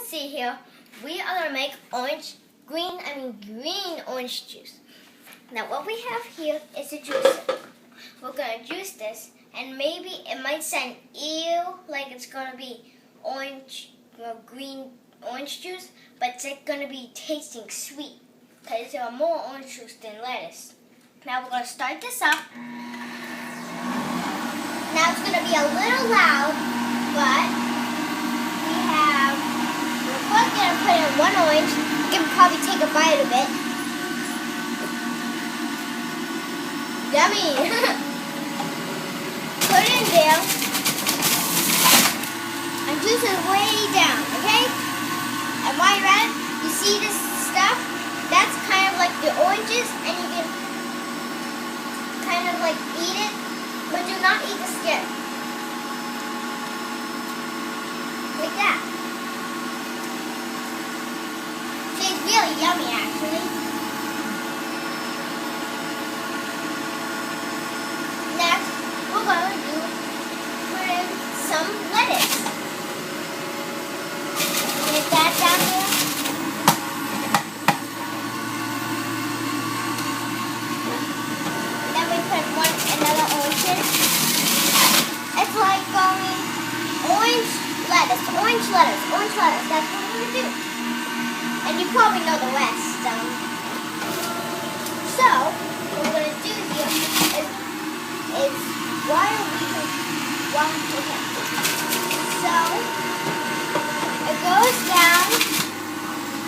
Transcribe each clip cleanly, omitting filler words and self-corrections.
see here, we are going to make green orange juice. Now what we have here is a juicer. We're going to juice this, and maybe it might sound ew, like it's going to be green orange juice, but it's going to be tasting sweet, because there are more orange juice than lettuce. Now we're going to start this up. Now it's going to be a little loud, but we're first going to put in one orange. You can probably take a bite of it. Yummy! Put it in there. And juice it way down, okay? And while you're at it, you see this stuff? That's kind of like the oranges, and you can kind of like eat it, but do not eat the skin. Like that. Tastes really yummy, actually. Next, we're going to put in some lettuce. Get that down there. Then we put another orange in. It's like going orange lettuce. That's what we're going to do. And you probably know the rest. So, what we're going to do here is So, it goes down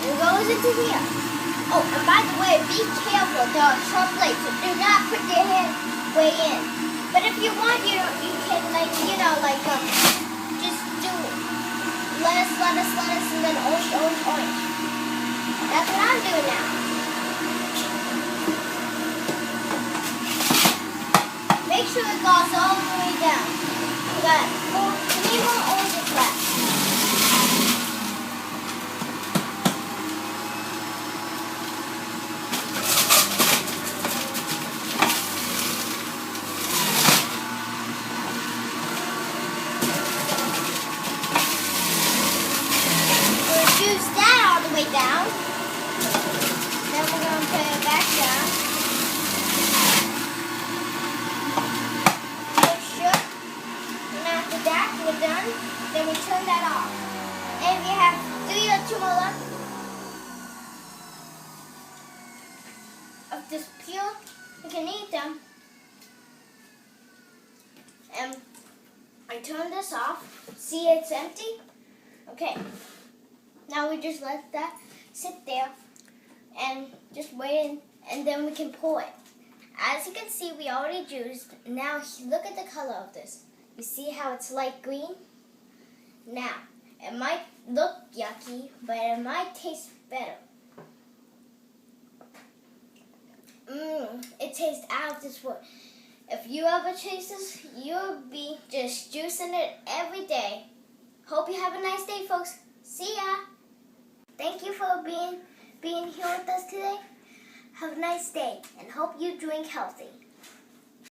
and goes into here. Oh, and by the way, be careful. There are sharp blades, so do not put your hand way in. But if you want, you can just do lettuce, and then orange. That's what I'm doing now. Make sure it goes all the way down. We got 3 more oranges left. We'll juice that all the way down. Then we're going to put it back down. Make sure. And after that, we're done. Then we turn that off. And we have 3 or 2 more left of this pure. We can eat them. And I turn this off. See, it's empty? Okay. Now we just let that sit there and just wait, and then we can pour it. As you can see, we already juiced. Now look at the color of this. You see how it's light green? Now, it might look yucky, but it might taste better. It tastes out of this world. If you ever taste this, you'll be just juicing it every day. Hope you have a nice day, folks. See ya! Thank you for being here with us today. Have a nice day, and hope you drink healthy.